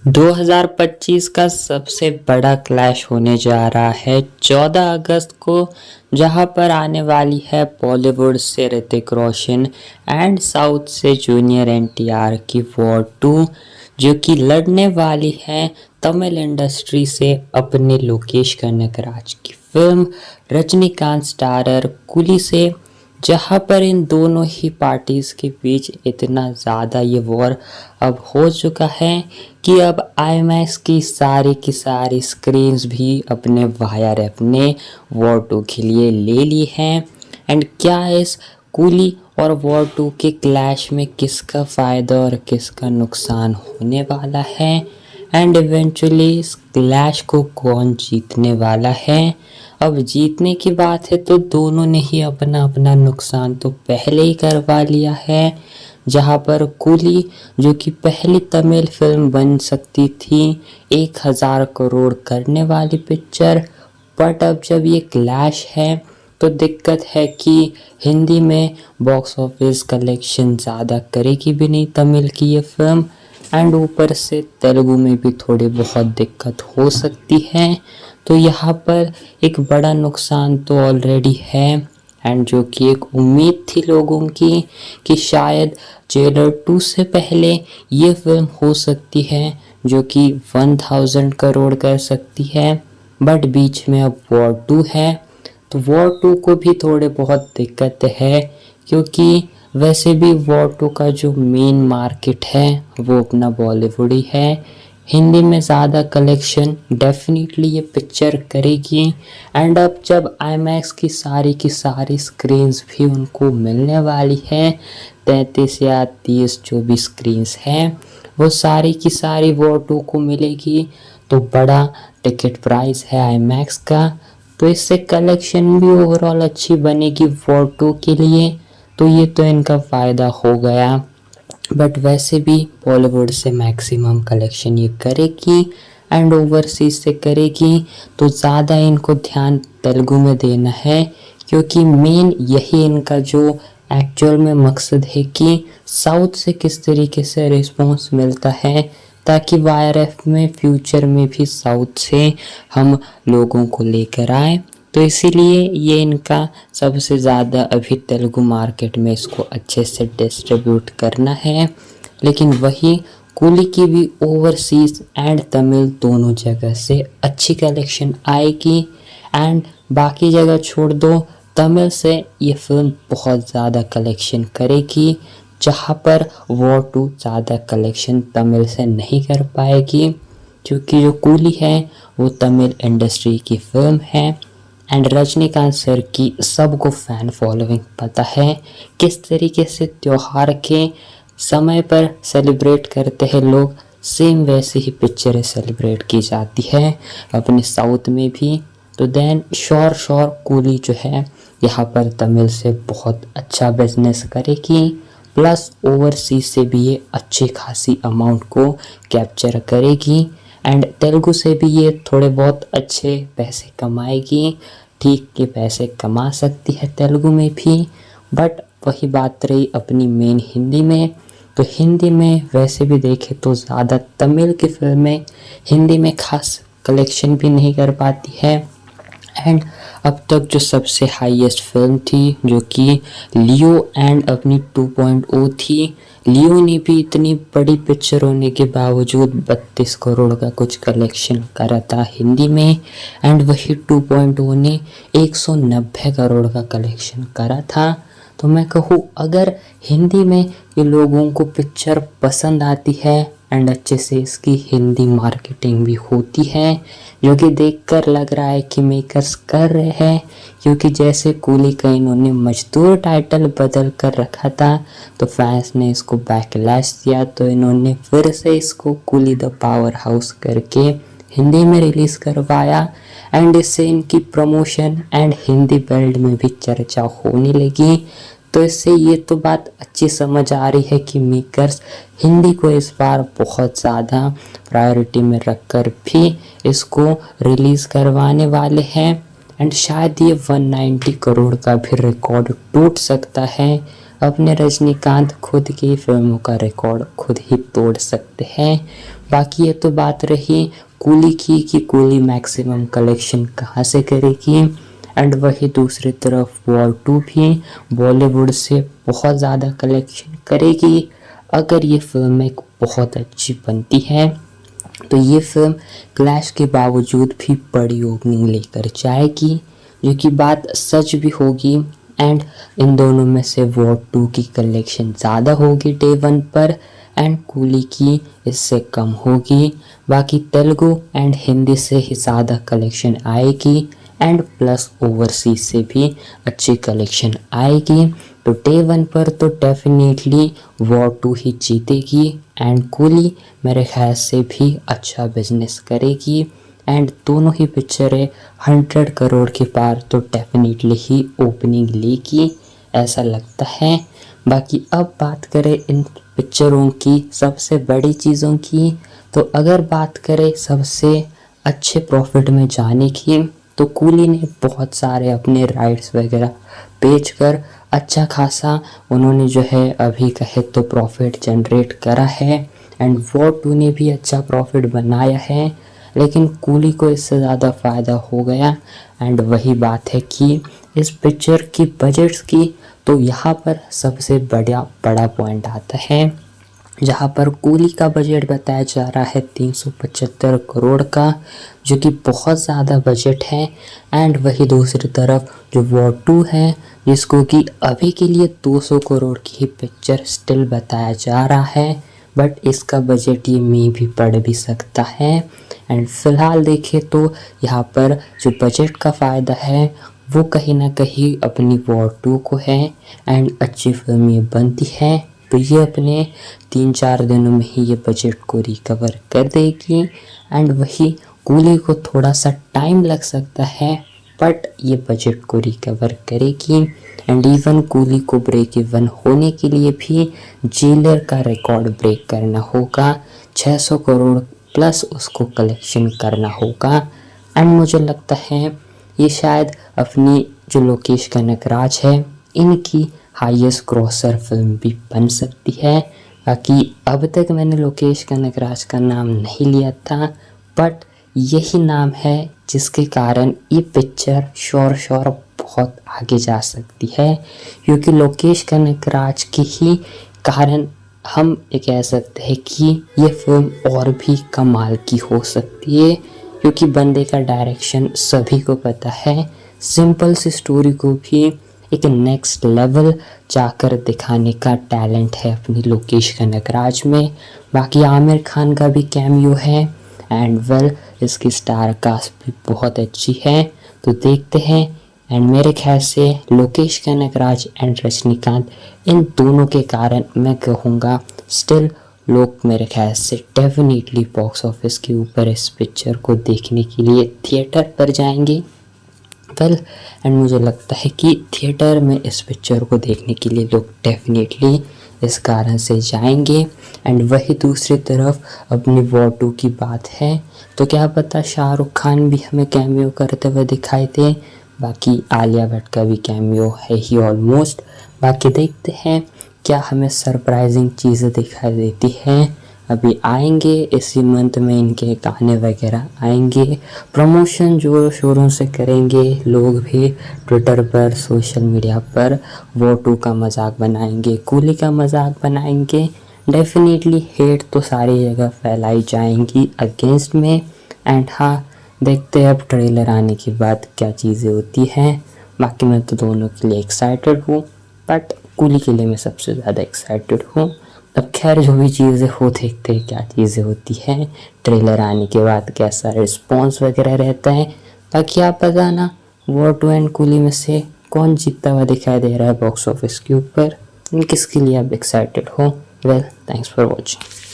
2025 का सबसे बड़ा क्लैश होने जा रहा है 14 अगस्त को, जहां पर आने वाली है बॉलीवुड से ऋतिक रोशन एंड साउथ से जूनियर एनटीआर की वॉर 2, जो कि लड़ने वाली है तमिल इंडस्ट्री से अपने लोकेश कनगराज की फिल्म रजनीकांत स्टारर कुली से। जहाँ पर इन दोनों ही पार्टीज़ के बीच इतना ज़्यादा ये वॉर अब हो चुका है कि अब आईमैक्स की सारी स्क्रीन्स भी अपने वायर अपने वॉर 2 के लिए ले ली हैं। एंड क्या इस कूली और वॉर 2 के क्लैश में किसका फ़ायदा और किसका नुकसान होने वाला है, एंड इवेंचुअली इस क्लैश को कौन जीतने वाला है। अब जीतने की बात है तो दोनों ने ही अपना अपना नुकसान तो पहले ही करवा लिया है। जहाँ पर कूली, जो कि पहली तमिल फिल्म बन सकती थी 1000 करोड़ करने वाली पिक्चर, बट अब जब ये क्लैश है तो दिक्कत है कि हिंदी में बॉक्स ऑफिस कलेक्शन ज़्यादा करेगी भी नहीं तमिल की ये फिल्म, एंड ऊपर से तेलुगु में भी थोड़ी बहुत दिक्कत हो सकती है। तो यहाँ पर एक बड़ा नुकसान तो ऑलरेडी है, एंड जो कि एक उम्मीद थी लोगों की कि शायद जेलर 2 से पहले ये फिल्म हो सकती है जो कि 1000 करोड़ कर सकती है, बट बीच में अब वॉर 2 है। तो वॉर 2 को भी थोड़े बहुत दिक्कत है, क्योंकि वैसे भी वॉर 2 का जो मेन मार्केट है वो अपना बॉलीवुड ही है। हिंदी में ज़्यादा कलेक्शन डेफिनेटली ये पिक्चर करेगी, एंड अब जब आईमैक्स की सारी स्क्रीन्स भी उनको मिलने वाली है, 33 या 30 जो भी स्क्रीन्स हैं वो सारी की सारी वॉर 2 को मिलेगी। तो बड़ा टिकट प्राइस है आईमैक्स का, तो इससे कलेक्शन भी ओवरऑल अच्छी बनेगी वॉर 2 के लिए, तो ये तो इनका फ़ायदा हो गया। बट वैसे भी बॉलीवुड से मैक्सिमम कलेक्शन ये करेगी एंड ओवरसीज से करेगी, तो ज़्यादा इनको ध्यान तेलुगु में देना है, क्योंकि मेन यही इनका जो एक्चुअल में मकसद है कि साउथ से किस तरीके से रिस्पॉन्स मिलता है, ताकि वाईआरएफ में फ्यूचर में भी साउथ से हम लोगों को लेकर आए। तो इसीलिए ये इनका सबसे ज़्यादा अभी तेलुगु मार्केट में इसको अच्छे से डिस्ट्रीब्यूट करना है। लेकिन वही कूली की भी ओवरसीज एंड तमिल दोनों जगह से अच्छी कलेक्शन आएगी, एंड बाकी जगह छोड़ दो, तमिल से ये फिल्म बहुत ज़्यादा कलेक्शन करेगी, जहाँ पर वॉर 2 ज़्यादा कलेक्शन तमिल से नहीं कर पाएगी, क्योंकि जो कूली है वो तमिल इंडस्ट्री की फिल्म है। एंड रजनीकांत सर की सबको फ़ैन फॉलोइंग पता है किस तरीके से त्यौहार के समय पर सेलिब्रेट करते हैं लोग, सेम वैसे ही पिक्चरें सेलिब्रेट की जाती है अपने साउथ में भी। तो देन श्योर कूली जो है यहाँ पर तमिल से बहुत अच्छा बिजनेस करेगी, प्लस ओवरसीज से भी ये अच्छी खासी अमाउंट को कैप्चर करेगी, एंड तेलुगु से भी ये थोड़े बहुत अच्छे पैसे कमाएगी। ठीक के पैसे कमा सकती है तेलुगु में भी, बट वही बात रही अपनी मेन हिंदी में, तो हिंदी में वैसे भी देखें तो ज़्यादा तमिल की फिल्में हिंदी में खास कलेक्शन भी नहीं कर पाती है। एंड अब तक जो सबसे हाईएस्ट फिल्म थी जो कि लियो एंड अपनी 2.0 थी, लियो ने भी इतनी बड़ी पिक्चर होने के बावजूद 32 करोड़ का कुछ कलेक्शन करा था हिंदी में, एंड वही 2.0 ने 190 करोड़ का कलेक्शन करा था। तो मैं कहूँ अगर हिंदी में ये लोगों को पिक्चर पसंद आती है एंड अच्छे से इसकी हिंदी मार्केटिंग भी होती है, जो कि देखकर लग रहा है कि मेकर्स कर रहे हैं, क्योंकि जैसे कूली का इन्होंने मजदूर टाइटल बदल कर रखा था तो फैंस ने इसको बैकलैश दिया, तो इन्होंने फिर से इसको कूली द पावर हाउस करके हिंदी में रिलीज़ करवाया, एंड इससे इनकी प्रमोशन एंड हिंदी वर्ल्ड में भी चर्चा होने लगी। तो इससे ये तो बात अच्छी समझ आ रही है कि मेकर्स हिंदी को इस बार बहुत ज़्यादा प्रायोरिटी में रखकर भी इसको रिलीज़ करवाने वाले हैं, एंड शायद ये 190 करोड़ का भी रिकॉर्ड टूट सकता है अपने रजनीकांत खुद की फिल्मों का रिकॉर्ड खुद ही तोड़ सकते हैं। बाकी ये तो बात रही कूली की कि कूली मैक्सिमम कलेक्शन कहाँ से करेगी, एंड वही दूसरी तरफ वॉर 2 भी बॉलीवुड से बहुत ज़्यादा कलेक्शन करेगी। अगर ये फिल्म एक बहुत अच्छी बनती है तो ये फिल्म क्लैश के बावजूद भी बड़ी ओपनिंग लेकर जाएगी, जो कि बात सच भी होगी। एंड इन दोनों में से वॉर 2 की कलेक्शन ज़्यादा होगी डे 1 पर, एंड कूली की इससे कम होगी। बाकी तेलुगु एंड हिंदी से ही ज़्यादा कलेक्शन आएगी, एंड प्लस ओवरसीज से भी अच्छी कलेक्शन आएगी। तो डे 1 पर तो डेफिनेटली वॉर 2 ही जीतेगी, एंड कूली मेरे ख्याल से भी अच्छा बिजनेस करेगी। एंड दोनों ही पिक्चरें 100 करोड़ के पार तो डेफिनेटली ही ओपनिंग लेगी, ऐसा लगता है। बाकी अब बात करें इन पिक्चरों की सबसे बड़ी चीज़ों की, तो अगर बात करें सबसे अच्छे प्रॉफिट में जाने की, तो कूली ने बहुत सारे अपने राइट्स वगैरह बेचकर अच्छा खासा उन्होंने जो है अभी कहे तो प्रॉफिट जनरेट करा है, एंड वॉर 2 ने भी अच्छा प्रॉफिट बनाया है, लेकिन कूली को इससे ज़्यादा फ़ायदा हो गया। एंड वही बात है कि इस पिक्चर की बजट्स की, तो यहाँ पर सबसे बड़ा पॉइंट आता है, जहाँ पर कूली का बजट बताया जा रहा है 375 करोड़ का, जो कि बहुत ज़्यादा बजट है। एंड वही दूसरी तरफ जो वॉर 2 है, जिसको कि अभी के लिए 200 करोड़ की पिक्चर स्टिल बताया जा रहा है, बट इसका बजट ये में भी बढ़ भी सकता है। एंड फिलहाल देखें तो यहाँ पर जो बजट का फ़ायदा है वो कहीं ना कहीं अपनी वॉर 2 को है, एंड अच्छी फिल्म ये बनती है तो ये अपने 3-4 दिनों में ही ये बजट को रिकवर कर देगी। एंड वही कूली को थोड़ा सा टाइम लग सकता है, बट ये बजट को रिकवर करेगी। एंड इवन कूली को ब्रेक इवन होने के लिए भी जेलर का रिकॉर्ड ब्रेक करना होगा, 600 करोड़ प्लस उसको कलेक्शन करना होगा। एंड मुझे लगता है ये शायद अपनी जो लोकेश कनगराज है इनकी हाईएस्ट ग्रॉसर फिल्म भी बन सकती है। बाकी अब तक मैंने लोकेश कनगराज का नाम नहीं लिया था, बट यही नाम है जिसके कारण ये पिक्चर श्योर बहुत आगे जा सकती है, क्योंकि लोकेश कनगराज के ही कारण हम ये कह सकते हैं कि ये फिल्म और भी कमाल की हो सकती है, क्योंकि बंदे का डायरेक्शन सभी को पता है, सिंपल सी स्टोरी को भी एक नेक्स्ट लेवल जाकर दिखाने का टैलेंट है अपनी लोकेश कनगराज में। बाकी आमिर खान का भी कैमियो है, एंड वेल इसकी स्टार कास्ट भी बहुत अच्छी है, तो देखते हैं। एंड मेरे ख्याल से लोकेश कनगराज एंड रजनीकांत इन दोनों के कारण मैं कहूँगा स्टिल लोग मेरे ख्याल से डेफिनेटली बॉक्स ऑफिस के ऊपर इस पिक्चर को देखने के लिए थिएटर पर जाएंगे। वेल एंड मुझे लगता है कि थिएटर में इस पिक्चर को देखने के लिए लोग डेफिनेटली इस कारण से जाएंगे। एंड वही दूसरी तरफ अपनी वॉर 2 की बात है, तो क्या पता शाहरुख खान भी हमें कैमियो करते हुए दिखाई दे। बाकी आलिया भट्ट का भी कैमियो है ही ऑलमोस्ट। बाकी देखते हैं क्या हमें सरप्राइजिंग चीज़ें दिखाई देती हैं। अभी आएंगे इसी मंथ में इनके गाने वगैरह आएंगे, प्रमोशन जोरों शोरों से करेंगे लोग भी, ट्विटर पर सोशल मीडिया पर वॉर 2 का मजाक बनाएंगे, कूली का मजाक बनाएंगे। डेफिनेटली हेट तो सारी जगह फैलाई जाएंगी अगेंस्ट में। एंड हाँ, देखते हैं अब ट्रेलर आने के बाद क्या चीज़ें होती हैं। बाकी मैं तो दोनों के लिए एक्साइटेड हूँ, बट कूली के लिए मैं सबसे ज़्यादा एक्साइटेड हूँ। अब खैर जो भी चीज़ें हो देखते हैं क्या चीज़ें होती हैं, ट्रेलर आने के बाद कैसा रिस्पॉन्स वगैरह रहता है। बाकी आप बताना वॉर 2 एंड कूली में से कौन जीतता हुआ दिखाई दे रहा है बॉक्स ऑफिस के ऊपर, किसके लिए आप एक्साइटेड हो। Well thanks for watching.